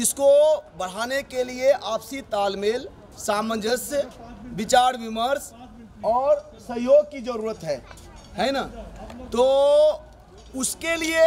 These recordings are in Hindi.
इसको बढ़ाने के लिए आपसी तालमेल, सामंजस्य, विचार विमर्श और सहयोग की ज़रूरत है ना। तो उसके लिए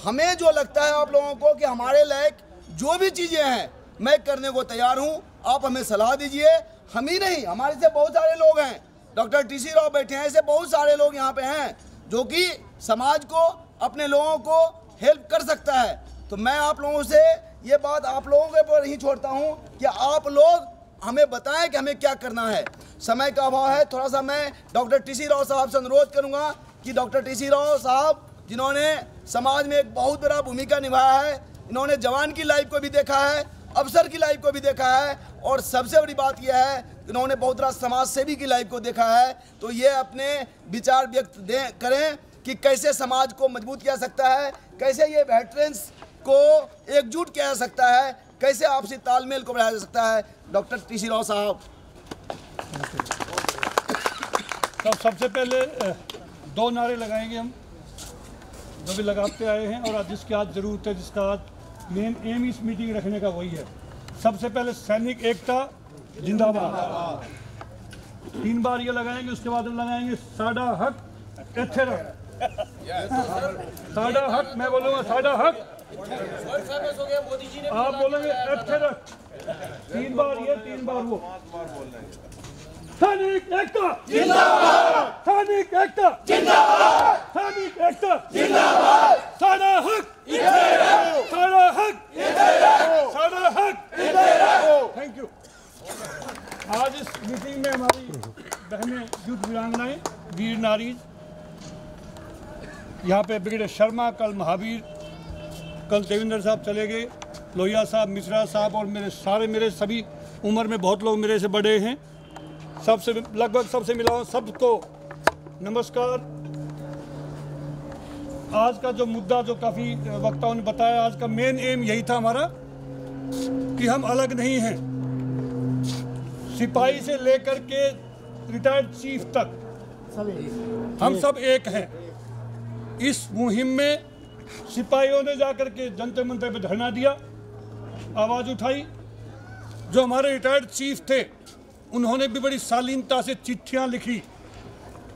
हमें जो लगता है आप लोगों को कि हमारे लायक जो भी चीज़ें हैं मैं करने को तैयार हूं। आप हमें सलाह दीजिए। हम ही नहीं, हमारे से बहुत सारे लोग हैं, डॉक्टर टी.सी. राव बैठे हैं, ऐसे बहुत सारे लोग यहाँ पे हैं जो कि समाज को, अपने लोगों को हेल्प कर सकता है। तो मैं आप लोगों से ये बात आप लोगों के ऊपर ही छोड़ता हूँ कि आप लोग हमें बताएं कि हमें क्या करना है। समय का अभाव है, थोड़ा सा मैं डॉक्टर टी.सी. राव साहब से अनुरोध करूँगा कि डॉक्टर टी.सी. राव साहब जिन्होंने समाज में एक बहुत बड़ा भूमिका निभाया है, इन्होंने जवान की लाइफ को भी देखा है, अफसर की लाइफ को भी देखा है, और सबसे बड़ी बात यह है इन्होंने बहुत बड़ा समाज सेवी की लाइफ को देखा है। तो ये अपने विचार व्यक्त करें कि कैसे समाज को मजबूत किया जा सकता है, कैसे ये वेटरन्स को एकजुट किया जा सकता है, कैसे आपसी तालमेल को बढ़ाया जा सकता है। Doctor TC. राव साहब। सबसे पहले 2 नारे लगाएंगे हम, जो भी लगाते आए हैं, और जिसकी आज ज़रूरत है, जिसका आज मेन एम इस मीटिंग रखने का वही है। सबसे पहले सैनिक एकता जिंदाबाद, 3 बार ये लगाएंगे। उसके बाद हम लगाएंगे साडा हक इत्थे रख। साडा हक, मैं बोलूँगा साडा हक, आप बोलेंगे इत्थे रख। 3 बार ये, 3 बार वो। सैनिक एकता जिंदाबाद, सैनिक एकता जिंदाबाद, सैनिक एकता जिंदाबाद, साडा हक इत्थे रहो, साडा हक इत्थे रहो, साडा हक इत्थे रहो। Thank you. आज इस मीटिंग में हमारी बहनें, युद्ध वीरांगनाएं, वीर नारीज, यहाँ पे ब्रिगेडियर शर्मा, कल महावीर, कल देवेंद्र साहब चले गए, लोहिया साहब, मिश्रा साहब, और मेरे सभी उम्र में बहुत लोग मेरे से बड़े हैं, सबसे लगभग सबसे मिला हूँ, सबको नमस्कार। आज का जो मुद्दा, जो काफ़ी वक्ताओं ने बताया, आज का मेन एम यही था हमारा कि हम अलग नहीं हैं। सिपाही से लेकर के रिटायर्ड चीफ तक हम सब एक हैं। इस मुहिम में सिपाहियों ने जाकर के जंतर मंतर पे धरना दिया, आवाज़ उठाई। जो हमारे रिटायर्ड चीफ थे, उन्होंने भी बड़ी शालीनता से चिट्ठियां लिखी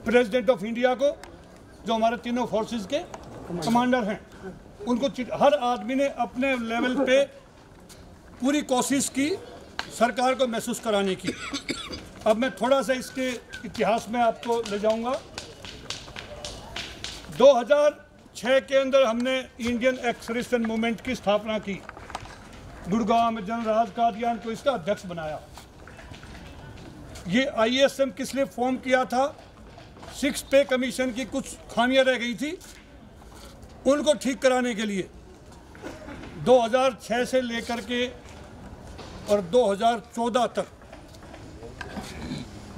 प्रेसिडेंट ऑफ इंडिया को, जो हमारे तीनों फोर्सेस के कमांडर हैं। उनको हर आदमी ने अपने लेवल पे पूरी कोशिश की सरकार को महसूस कराने की। अब मैं थोड़ा सा इसके इतिहास में आपको ले जाऊंगा। 2006 के अंदर हमने इंडियन एक्सक्रीशन मूवमेंट की स्थापना की। गुड़गांव में जनरल राज कादियान को इसका अध्यक्ष बनाया। ये ISM किस लिए फॉर्म किया था? 6 पे कमीशन की कुछ खामियां रह गई थी, उनको ठीक कराने के लिए 2006 से लेकर के और 2014 तक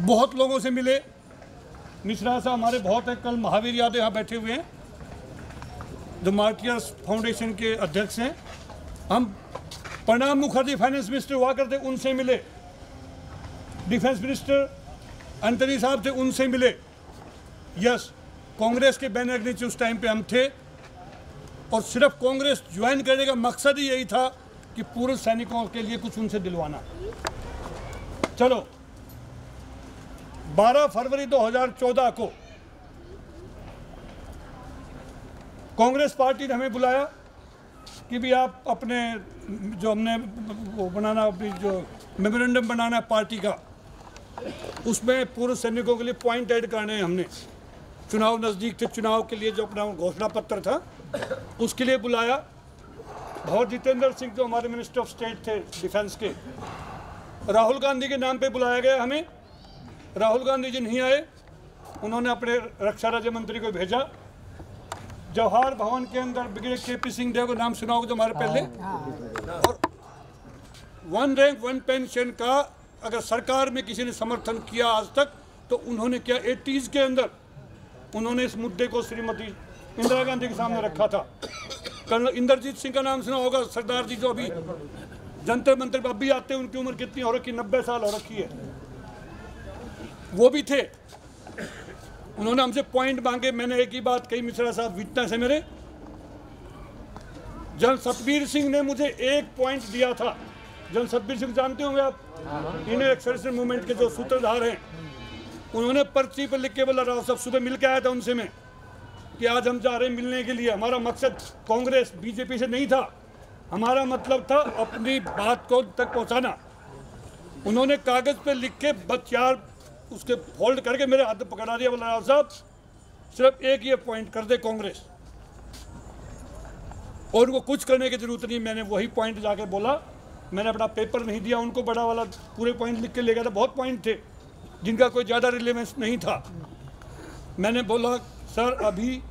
बहुत लोगों से मिले। मिश्रा साहब हमारे बहुत हैं, कल महावीर यादव यहाँ बैठे हुए हैं, जो मार्टियर्स फाउंडेशन के अध्यक्ष हैं। हम प्रणब मुखर्जी फाइनेंस मिनिस्टर हुआ करते, उनसे मिले। डिफेंस मिनिस्टर अंतरी साहब थे, उनसे मिले। यस, कांग्रेस के बैनर के नीचे उस टाइम पे हम थे, और सिर्फ कांग्रेस ज्वाइन करने का मकसद ही यही था कि पूर्व सैनिकों के लिए कुछ उनसे दिलवाना। चलो, 12 फरवरी 2014 को कांग्रेस पार्टी ने हमें बुलाया कि भी आप अपने जो हमने वो बनाना, अपनी जो मेमोरेंडम बनाना है पार्टी का, उसमें पूर्व सैनिकों के लिए पॉइंट ऐड करने हैं। हमने चुनाव नज़दीक थे, चुनाव के लिए जो अपना घोषणा पत्र था उसके लिए बुलाया। भवर जितेंद्र सिंह जो हमारे मिनिस्टर ऑफ स्टेट थे डिफेंस के, राहुल गांधी के नाम पे बुलाया गया हमें। राहुल गांधी जी नहीं आए, उन्होंने अपने रक्षा राज्य मंत्री को भेजा। जवाहर भवन के अंदर ब्रिगेडियर KP सिंह देव को नाम सुना होगा, जो हमारे पहले, और 1 रैंक 1 पेंशन का अगर सरकार में किसी ने समर्थन किया आज तक, तो उन्होंने किया 80s के अंदर। उन्होंने इस मुद्दे को श्रीमती इंदिरा गांधी के सामने रखा था। कर्नल इंद्रजीत सिंह का नाम सुना होगा, सरदार जी जो अभी जंतर मंतर पर अभी आते हैं, उनकी उम्र कितनी हो रखी, 90 साल हो रखी है, वो भी थे। उन्होंने हमसे पॉइंट मांगे। मैंने एक ही बात कही, मिश्रा साहब विटनेस है मेरे, जनरल सतबीर सिंह ने मुझे एक पॉइंट दिया था। जनरल सतबीर सिंह जानते होंगे आप, इंडियन एक्सप्रेशन मूवमेंट के जो सूत्रधार हैं। उन्होंने पर्ची पर लिख के बोला, राव साहब सुबह मिल के आया था उनसे मैं, कि आज हम जा रहे हैं मिलने के लिए। हमारा मकसद कांग्रेस बीजेपी से नहीं था, हमारा मतलब था अपनी बात को तक पहुंचाना। उन्होंने कागज पे लिख के बस 4 उसके फोल्ड करके मेरे हाथ पकड़ा दिया, बोला राव साहब सिर्फ एक ये पॉइंट कर दे कांग्रेस, और उनको कुछ करने की जरूरत नहीं। मैंने वही पॉइंट जाके बोला, मैंने अपना पेपर नहीं दिया उनको, बड़ा वाला पूरे पॉइंट लिख के ले गया था। बहुत पॉइंट थे जिनका कोई ज़्यादा रिलेवेंस नहीं था। मैंने बोला सर अभी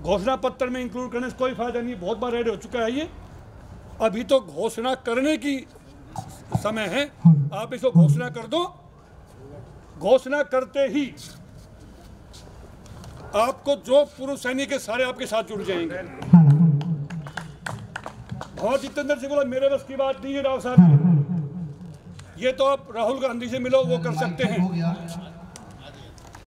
घोषणा पत्र में इंक्लूड करने से कोई फायदा नहीं, बहुत बार ऐड हो चुका है ये, अभी तो घोषणा करने की समय है, आप इसको घोषणा कर दो। घोषणा करते ही आपको जो पूर्व सैनिक है सारे आपके साथ जुड़ जाएंगे। और जितेंद्र सिंह बोला मेरे बस की बात नहीं है राव साहब, ये तो आप राहुल गांधी से मिलो, वो कर सकते हैं।